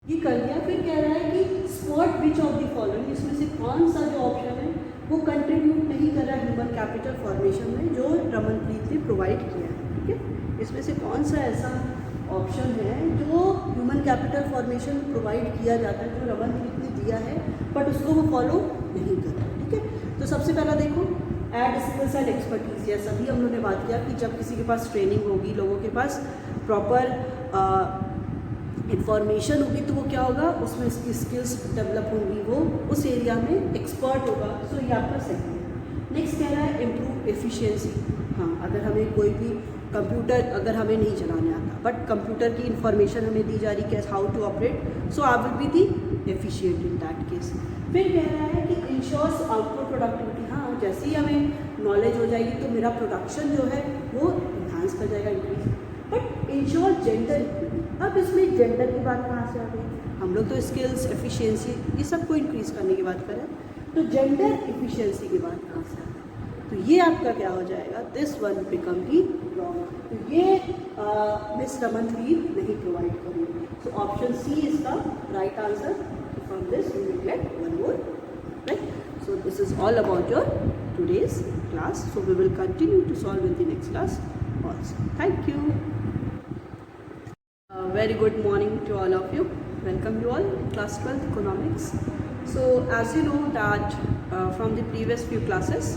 ये कर दिया। फिर कह रहा है कि spot which of the following, इसमें से कौन सा जो ऑप्शन है वो कंट्रीब्यूट नहीं कर रहा है ह्यूमन कैपिटल फॉर्मेशन में जो रमनप्रीत ने प्रोवाइड किया है। ठीक है, इसमें से कौन सा ऐसा ऑप्शन है जो ह्यूमन कैपिटल फॉर्मेशन प्रोवाइड किया जाता है जो रमनप्रीत ने दिया है बट उसको वो फॉलो नहीं कर रहा। ठीक है, तो सबसे पहला देखो एड स्किल्स एंड एक्सपर्टीज। यह सभी हम लोग ने बात किया कि जब किसी के पास ट्रेनिंग होगी, लोगों के पास प्रॉपर इंफॉर्मेशन होगी तो वो क्या होगा, उसमें इसकी स्किल्स डेवलप होंगी, वो उस एरिया में एक्सपर्ट होगा। सो ये आपका सेकंड है। नेक्स्ट कह रहा है इम्प्रूव एफिशिएंसी। हाँ, अगर हमें कोई भी कंप्यूटर अगर हमें नहीं चलाने आता बट कंप्यूटर की इंफॉर्मेशन हमें दी जा रही है how to operate, so I will be the efficient in that case. फिर कह रहा है कि इंश्योर्स आउटपुट प्रोडक्टिविटी। हाँ, जैसे ही हमें नॉलेज हो जाएगी तो मेरा प्रोडक्शन जो है वो इन्हांस कर जाएगा, increase. But ensure gender equity. अब इसमें जेंडर की बात कहाँ से आ गई? हम लोग तो स्किल्स एफिशिएंसी ये सबको इंक्रीज करने की बात करें, तो जेंडर एफिशिएंसी की बात कहाँ से आ गई? तो ये आपका क्या हो जाएगा, this one become the wrong. तो ये मिस रमनप्रीत नहीं प्रोवाइड करेंगे। So option C is the right answer. From this you will get one more, right? So this is all about your today's class. So we will continue to solve in the next class also. Thank you. Very good morning to all of you. Welcome you all class 12 economics. So as you know that from the previous few classes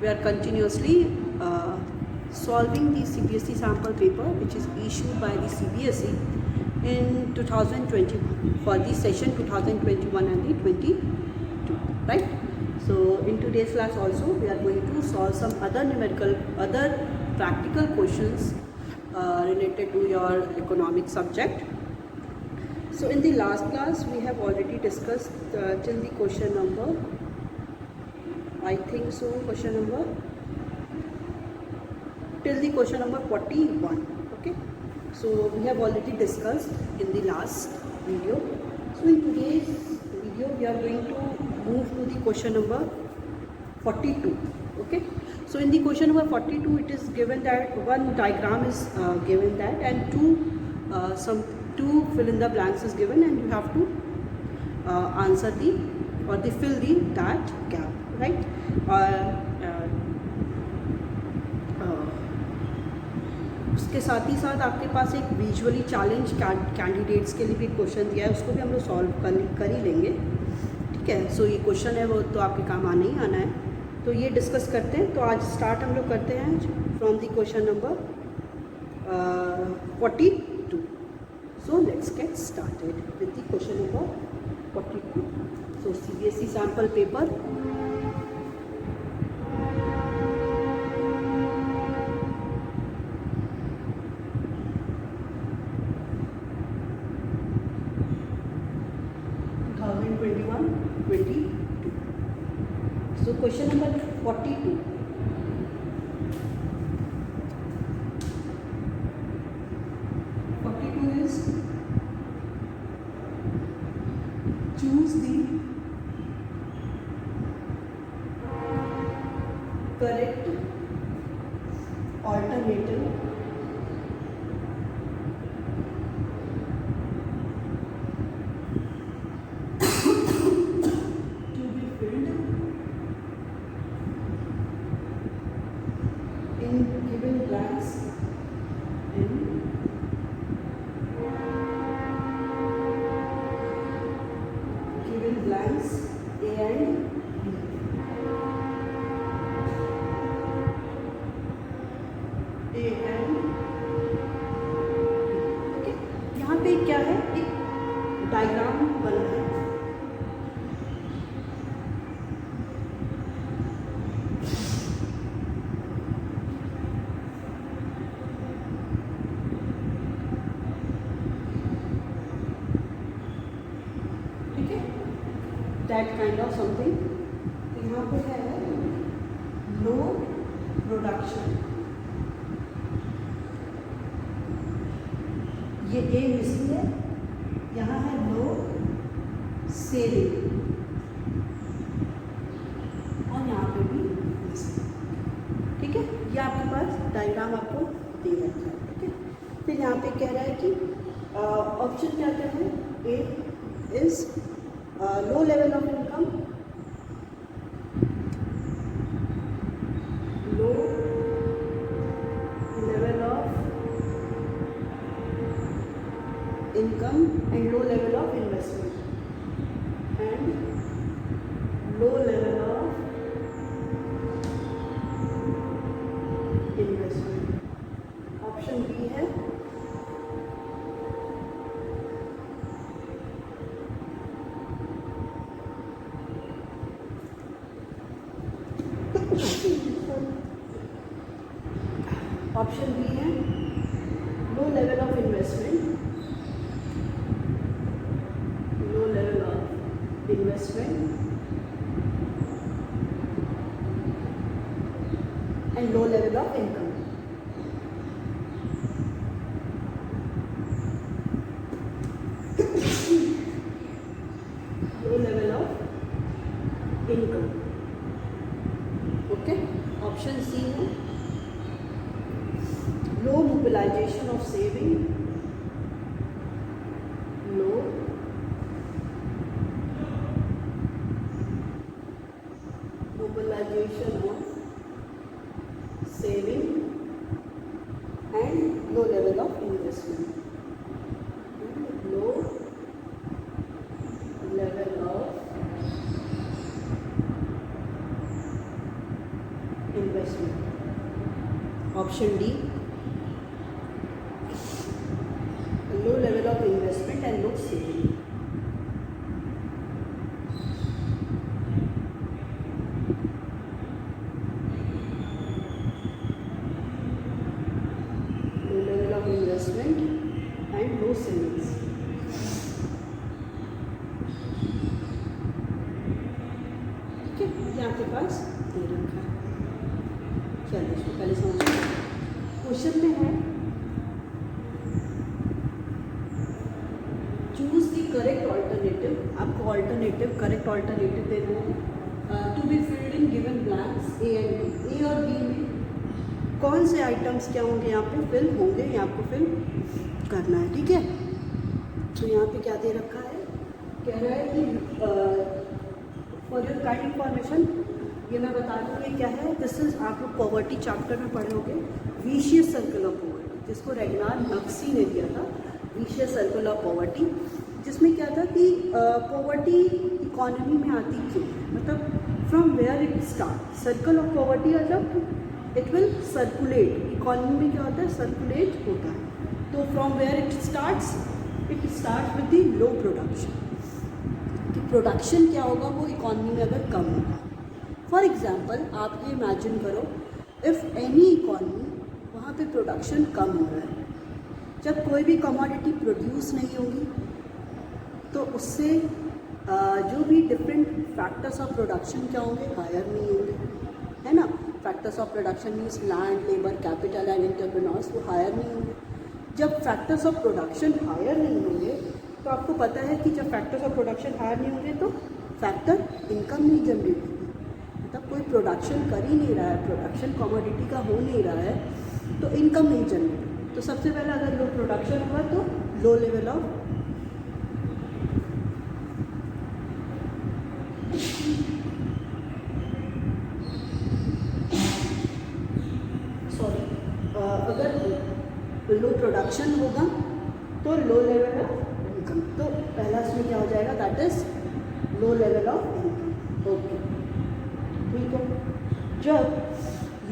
we are continuously solving the CBSE sample paper which is issued by the CBSE in 2021 for the session 2021 and the 22, right? So in today's class also we are going to solve some other practical questions related to your economic subject. So in the last class we have already discussed till the question number, I think so, question number till the question number 41. Okay, so we have already discussed in the last video. So in today's video we are going to move to the question number 42. Okay, so in the question number 42 it is given that one diagram is given that and two fill in the blanks is given and you have to answer the or the fill the that gap, right? उसके साथ ही साथ आपके पास एक visually challenge candidates के लिए भी question दिया है, उसको भी हम लोग सॉल्व कर ही लेंगे। ठीक है, सो ये क्वेश्चन है वो तो आपके काम आने ही आना है, तो ये डिस्कस करते हैं। तो आज स्टार्ट हम लोग करते हैं from the question number 42. So let's get started with the question number 42. So CBSE sample paper So question number 42. Is choose the correct alternative to be filled in given blanks in given blanks A and B. A and B. यहाँ पे क्या है, एक diagram बना है। That kind of something. तो यहाँ पे है लो प्रोडक्शन, ये ए मिसिंग है, यहाँ है लो सेलिंग और यहाँ पे भी मिसिंग। ठीक है, ये आपके पास डायग्राम आपको दे रखा है। ठीक है, फिर यहाँ पे कह रहा है कि ऑप्शन क्या क्या है, ए is low level of income, low level of income and low level of investment, and low level of investment. Option B है ऑप्शन बी है low level of investment, low level of investment and low level of income. Low level of income. Okay, option C है low mobilization of saving, low mobilization of saving and low level of investment, and low level of investment. Option D, low level of investment and low saving. Low level of investment and low savings. ठीक है, ये आपके पास दे रखा है. चलिए इसको पहले समझते हैं. क्वेश्चन में है चूज द करेक्ट ऑल्टरनेटिव. आपको ऑल्टरनेटिव करेक्ट ऑल्टरनेटिव देना है to be filled in given blanks A and B. A और बी में कौन से आइटम्स क्या होंगे यहाँ पे फिल होंगे, ये आपको फिल करना है. ठीक है, तो यहाँ पे क्या दे रखा है, कह रहा है कि फॉर योर काइंड इंफॉर्मेशन ये मैं बता दूँ ये क्या है. दिस इज आप लोग पॉवर्टी चैप्टर में पढ़े होंगे, विशियस सर्कल ऑफ पॉवर्टी, जिसको रेगनार नक्सी ने दिया था. विशियस सर्कल ऑफ पॉवर्टी, जिसमें क्या था कि पॉवर्टी इकोनॉमी में आती क्यों, मतलब from where it start. Circle of poverty मतलब इट विल सर्कुलेट. इकोनॉमी में क्या होता है, सर्कुलेट होता है. तो from where it starts with the low production. कि प्रोडक्शन क्या होगा वो इकोनॉमी में अगर कम होगा. फॉर एग्जाम्पल आप ये इमेजिन करो, इफ़ एनी इकोनॉमी वहाँ पे प्रोडक्शन कम हो रहा है, जब कोई भी कमोडिटी प्रोड्यूस नहीं होगी तो उससे जो भी डिफरेंट फैक्टर्स ऑफ प्रोडक्शन क्या होंगे, हायर नहीं होंगे, है ना. Factors of production means land, labour, capital and entrepreneurs, वो हायर नहीं होंगे. जब फैक्टर्स ऑफ प्रोडक्शन हायर नहीं होंगे तो आपको पता है कि जब फैक्टर्स ऑफ प्रोडक्शन हायर नहीं होंगे तो फैक्टर इनकम नहीं जनरेट होगी. मतलब कोई प्रोडक्शन कर ही नहीं रहा है, प्रोडक्शन कमोडिटी का हो नहीं रहा है, तो इनकम नहीं जनरेट होगी. तो सबसे पहले अगर लो प्रोडक्शन होगा तो लो लेवल ऑफ अगर लो प्रोडक्शन होगा तो लो लेवल ऑफ इनकम. तो पहला इसमें क्या हो जाएगा, that is low level of income. Okay, ठीक है. जब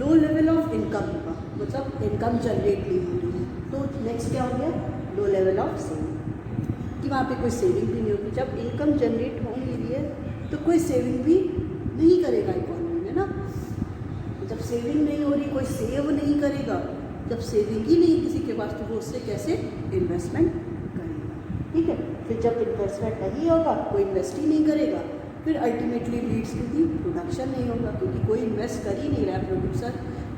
लो लेवल ऑफ इनकम होगा मतलब इनकम जनरेट नहीं हो रही है, तो नेक्स्ट क्या हो गया, लो लेवल ऑफ सेविंग, कि वहाँ पे कोई सेविंग भी नहीं होगी. जब इनकम जनरेट हो नहीं रही है तो कोई सेविंग भी नहीं करेगा इकोनॉमी में ना. जब सेविंग नहीं हो रही, कोई सेव नहीं करेगा, जब सेविंग ही नहीं किसी के पास, तो वो उससे कैसे इन्वेस्टमेंट करेगा. ठीक है, फिर जब इन्वेस्टमेंट नहीं होगा, कोई इन्वेस्ट ही नहीं करेगा, फिर ultimately leads to the production नहीं होगा, क्योंकि कोई इन्वेस्ट कर ही नहीं रहा है. Producer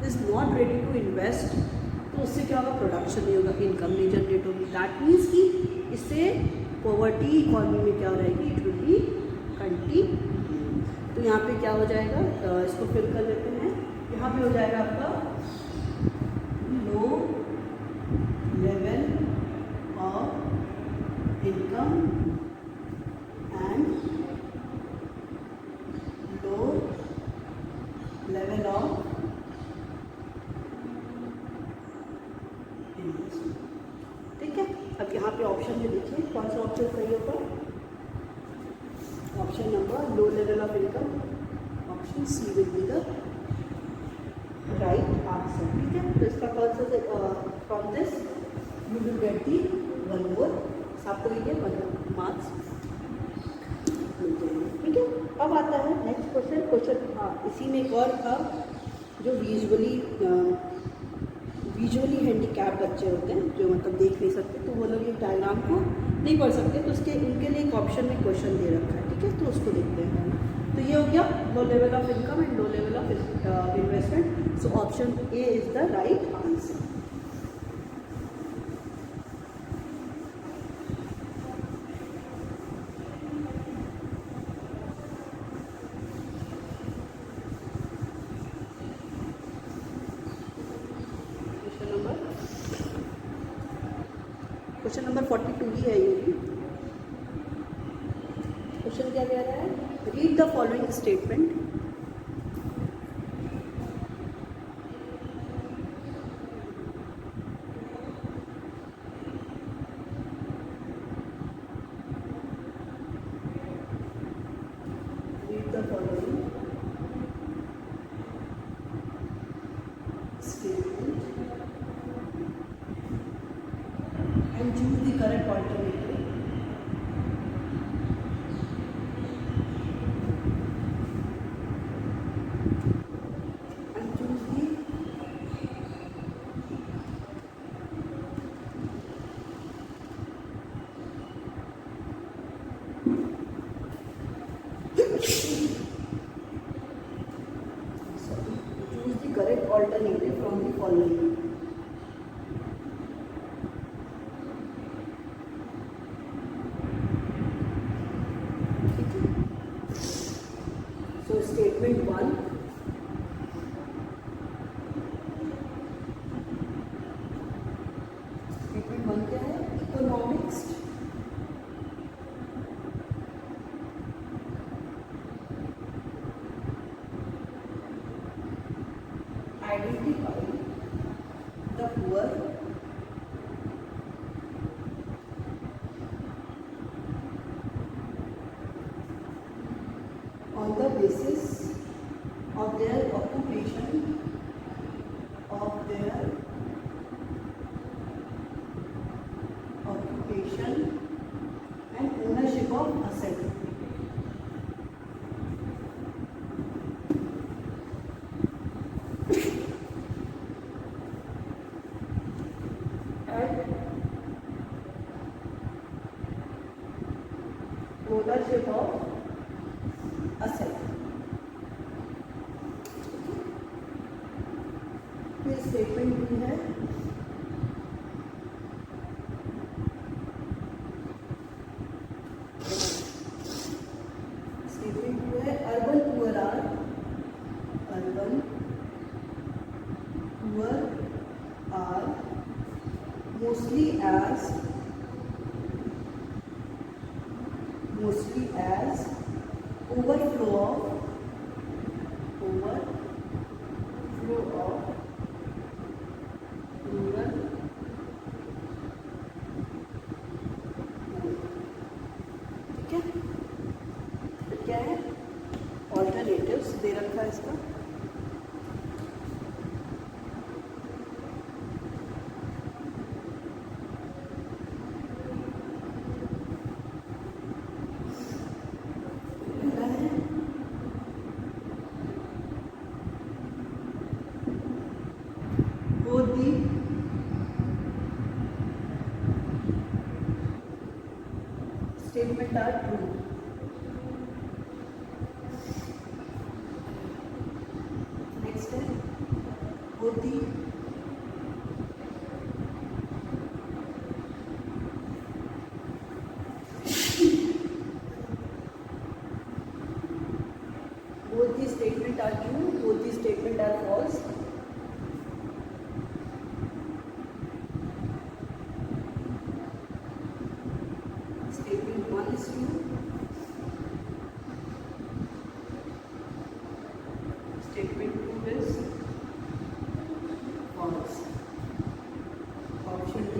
is not ready to invest, तो उससे क्या होगा, प्रोडक्शन नहीं होगा, इनकम नहीं जनरेट होगी. दैट मीन्स कि इससे पॉवर्टी इकोनॉमी में क्या रहेगी, इट विल बी कंटिन्यू. तो यहाँ पे क्या हो जाएगा, इसको फिल कर लेते हैं. यहाँ पे हो जाएगा आपका low level of income option सही होगा? Option number low level of income, option C will be the right answer. ठीक है, तो इसका कौन सा from this you will get the one more, आपको ये 1 मार्क्स मिल जाएंगे। ठीक है, अब आता है नेक्स्ट क्वेश्चन। हाँ, इसी में एक और था जो विजुअली हैंडीकैप बच्चे होते हैं, जो मतलब देख नहीं सकते, तो वो लोग ये डायग्राम को नहीं पढ़ सकते, तो उसके उनके लिए एक ऑप्शन में क्वेश्चन दे रखा है। ठीक है, तो उसको देखते हैं। तो ये हो गया लो level of income and low level of investment. So option A is the right answer. Question number 42 ही है ये भी। क्वेश्चन क्या कह रहा है? Read the following statement. Read the following statement and choose the correct alternative. And choose the correct alternative from the following. So statement 1, क्या है? Economics identify the poor on the basis of their occupation, and ownership of asset. And ownership of asset. फिर statement भी है urban poor are mostly as overflow of rural ठीक है। फिर क्या है? ऑल्टरनेटिव्स दे रखा है इसका। Statement are true. Next है both the statement are true, both the statement are false. Statement 1 is true. Statement 2 is false. Option D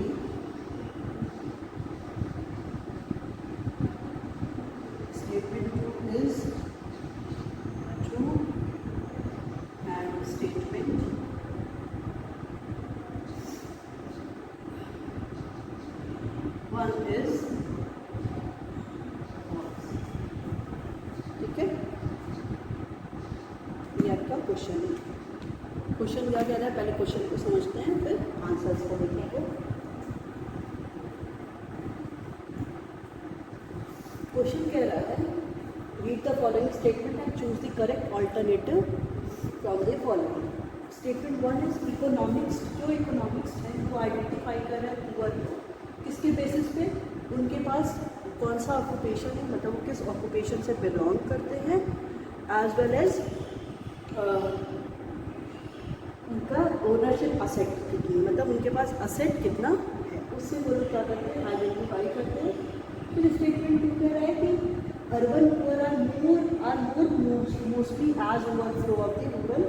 question है। क्वेश्चन क्या कह रहा है, पहले क्वेश्चन को समझते हैं फिर आंसर्स को देखेंगे। क्वेश्चन कह रहा है read the following statement and choose the correct alternative from the following. Statement 1 is economics. जो इकोनॉमिक्स है वो आइडेंटिफाई कर रहा है पुअर को, किसके बेसिस पे, उनके पास कौन सा ऑक्यूपेशन है, मतलब वो किस ऑक्यूपेशन से बिलोंग करते हैं, एज वेल एज उनका ओनरशिप असेट कितनी, मतलब उनके पास असेट कितना है, उससे वो लोग क्या करते हैं, आइडेंटिफाई करते हैं। फिर स्टेटमेंट 2 कह रहा है कि urban poor are more mostly as overflow of the rural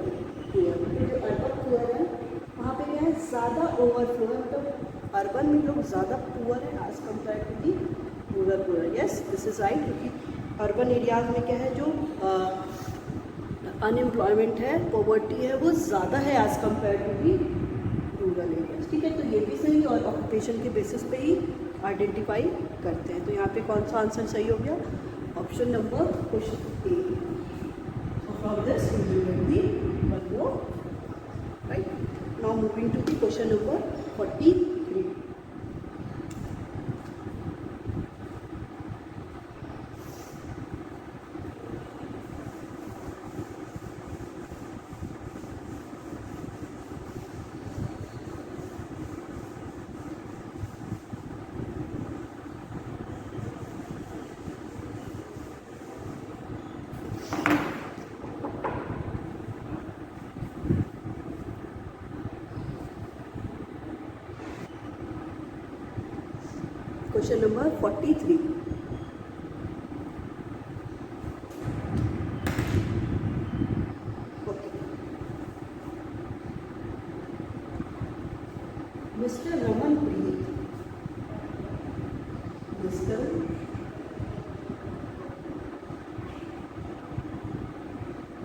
poor. जो अर्बन पुअर है वहाँ पे क्या है, ज़्यादा ओवरफ्लो है, मतलब अर्बन में लोग ज़्यादा पुअर है as compare to the rural poor. Yes, this is right, क्योंकि अर्बन एरियाज में क्या है, जो अनएम्प्लॉयमेंट है, पॉवर्टी है, वो ज़्यादा है as compare to the rural areas. ठीक है, तो ये भी सही, और ऑक्यूपेशन के बेसिस पे ही आइडेंटिफाई करते हैं। तो यहाँ पे कौन सा आंसर सही हो गया, option number question A. From this we will get the one more, right. Now moving to the question number 43। Question number 43. Okay. Mr. Ramanpreet. Mr.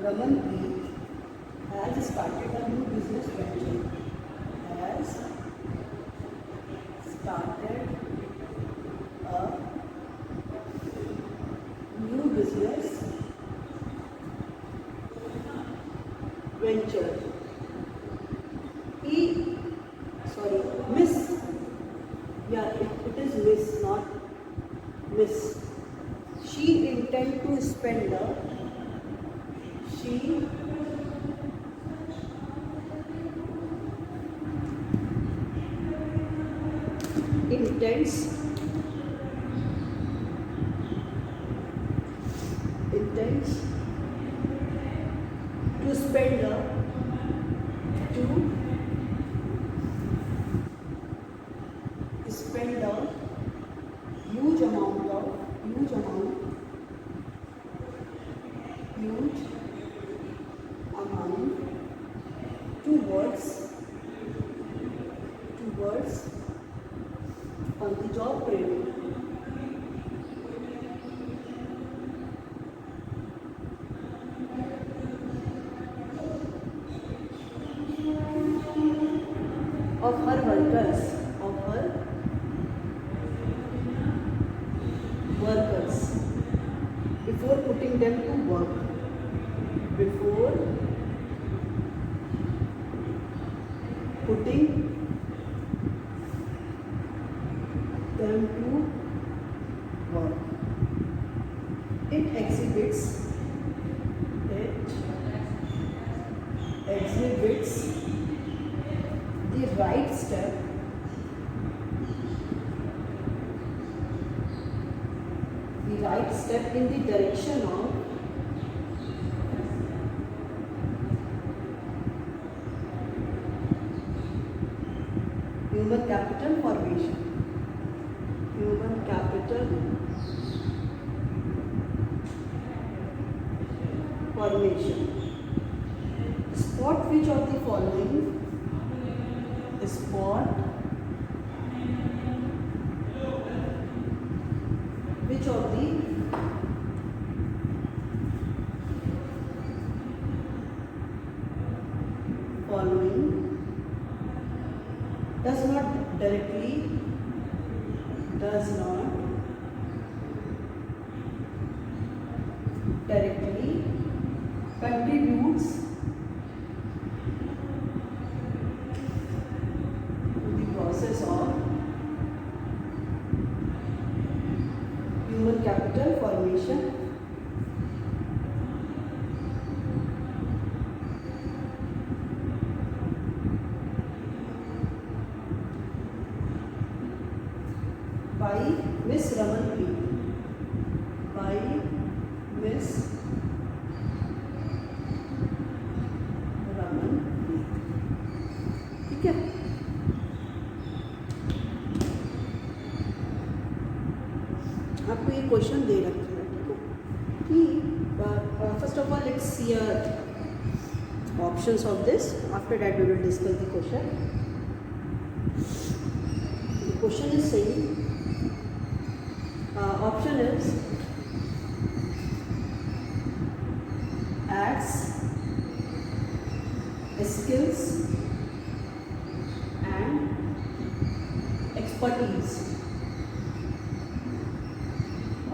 Ramanpreet has started a new business venture. Has started a new business venture. Miss, yeah, it is Miss, not Miss. She intend to spend she intends to spend a huge amount towards on the job training. Of her workers before putting them to work. Before putting them to work. It exhibits the right step in the direction of human capital formation. Spot which of the following does not directly contributes capital formation by Miss Ramanpreet, by Miss Ramanpreet, ठीक है। आपको ये question दे रखा है, ठीक है, कि first of all let's see options of this, after that we will discuss the question. The question is saying option is adds skills and expertise.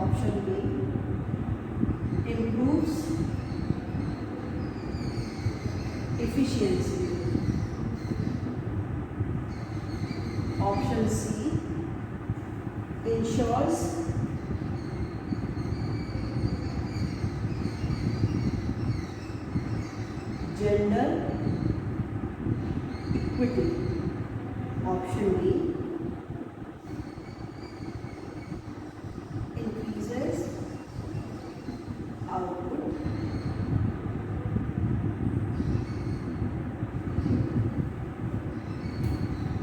Option B improves efficiency. Option C ensures gender equity. Option D increases output.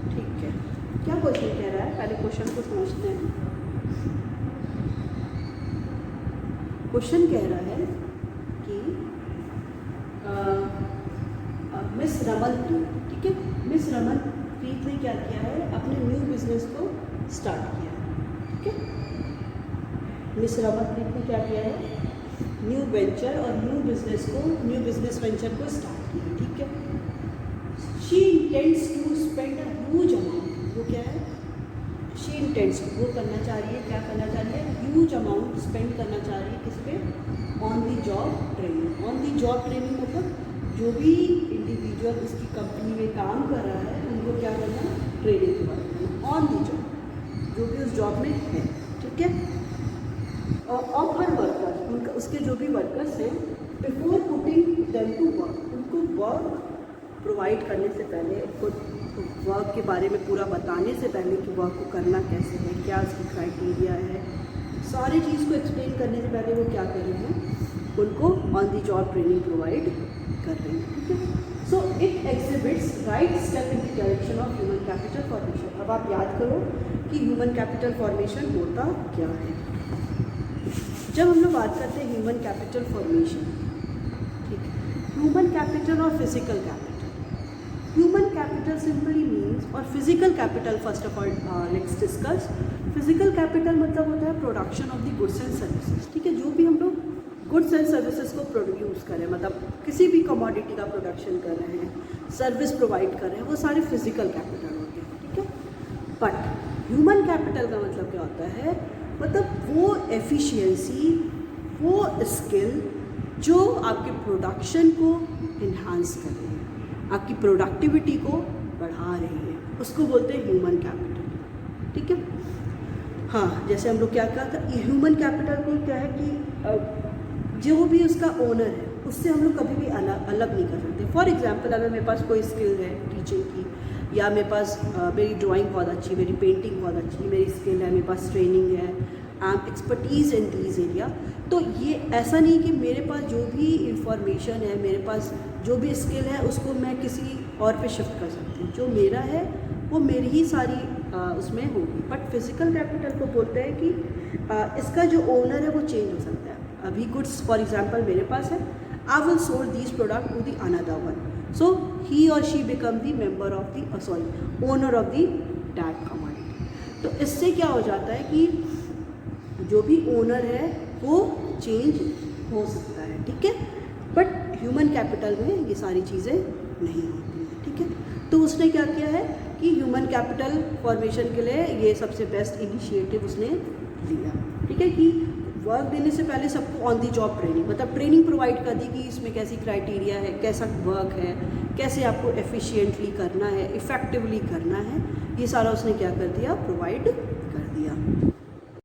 ठीक है, क्या question कह रहा है, पहले question को समझते हैं। क्वेश्चन कह रहा है कि मिस रमनप्रीत, ठीक है, मिस रमनप्रीत ने क्या किया है, अपने न्यू बिजनेस को स्टार्ट किया है, ठीक है। मिस रमनप्रीत ने क्या किया है, न्यू वेंचर और न्यू बिजनेस वेंचर को स्टार्ट किया, ठीक है। She intends to spend a huge amount, वो क्या है, शी इंटेंड्स, वो करना चाह रही है, क्या करना चाह रही है, ह्यूज अमाउंट स्पेंड करना चाह रही है, किस पे, on the job training. On the job training मतलब जो भी इंडिविजुअल उसकी कंपनी में काम कर रहा है उनको क्या करना, ट्रेनिंग प्रोवाइड करना ऑन दी जॉब, जो भी उस जॉब में है, ठीक है। और ऑफ हर वर्कर, उनका उसके जो भी वर्कर्स हैं, before putting them to work, उनको वर्क प्रोवाइड करने से पहले, उनको वर्क के बारे में पूरा बताने से पहले कि वर्क को करना कैसे है, क्या उसकी क्राइटेरिया है, सारी चीज़ को एक्सप्लेन करने से पहले वो क्या कर रहे हैं, उनको on the job training provide कर रहे हैं, ठीक है। So it exhibits right step in the direction of human capital formation. अब आप याद करो कि ह्यूमन कैपिटल फॉर्मेशन होता क्या है। जब हम लोग बात करते हैं ह्यूमन कैपिटल फॉर्मेशन, ठीक है, ह्यूमन कैपिटल और physical capital. Human capital simply means, और physical capital first of all let's discuss. Physical capital मतलब होता है production of the goods and services, ठीक है। जो भी हम लोग गुड्स एंड सर्विसेज को प्रोड्यूस करें, मतलब किसी भी कमोडिटी का प्रोडक्शन कर रहे हैं, सर्विस प्रोवाइड कर रहे हैं, वो सारे फिजिकल कैपिटल होते हैं, ठीक है। बट ह्यूमन कैपिटल का मतलब क्या होता है, मतलब वो एफिशिएंसी, वो स्किल जो आपके प्रोडक्शन को इन्हांस कर रही है, आपकी प्रोडक्टिविटी को बढ़ा रही है, उसको बोलते हैं ह्यूमन कैपिटल, ठीक है। हाँ, जैसे हम लोग क्या कहा था, ह्यूमन कैपिटल को क्या है कि जो भी उसका ओनर है उससे हम लोग कभी भी अलग नहीं कर सकते। फॉर एग्जांपल, अगर मेरे पास कोई स्किल है टीचिंग की, या मेरे पास मेरी ड्राइंग बहुत अच्छी, मेरी पेंटिंग बहुत अच्छी, मेरी स्किल है, मेरे पास ट्रेनिंग है, I am expertise in these area, तो ये ऐसा नहीं कि मेरे पास जो भी इंफॉर्मेशन है, मेरे पास जो भी स्किल है, उसको मैं किसी और पे शिफ्ट कर सकती हूँ। जो मेरा है वो मेरी ही सारी उसमें होगी। बट फिजिकल कैपिटल को बोलते हैं कि इसका जो ओनर है वो चेंज हो सकता है। अभी गुड्स फॉर एग्जांपल मेरे पास है, I will sold this product to the another one, so he or she become the member of the owner of the that commodity. तो इससे क्या हो जाता है कि जो भी ओनर है वो चेंज हो सकता है, ठीक है। बट ह्यूमन कैपिटल में ये सारी चीज़ें नहीं होती हैं, ठीक है। तो उसने क्या किया है कि ह्यूमन कैपिटल फॉर्मेशन के लिए ये सबसे बेस्ट इनिशिएटिव उसने लिया, ठीक है, कि वर्क देने से पहले सबको ऑन दी जॉब ट्रेनिंग, मतलब ट्रेनिंग प्रोवाइड कर दी कि इसमें कैसी क्राइटेरिया है, कैसा वर्क है, कैसे आपको एफिशिएंटली करना है, इफ़ेक्टिवली करना है, ये सारा उसने क्या कर दिया, प्रोवाइड कर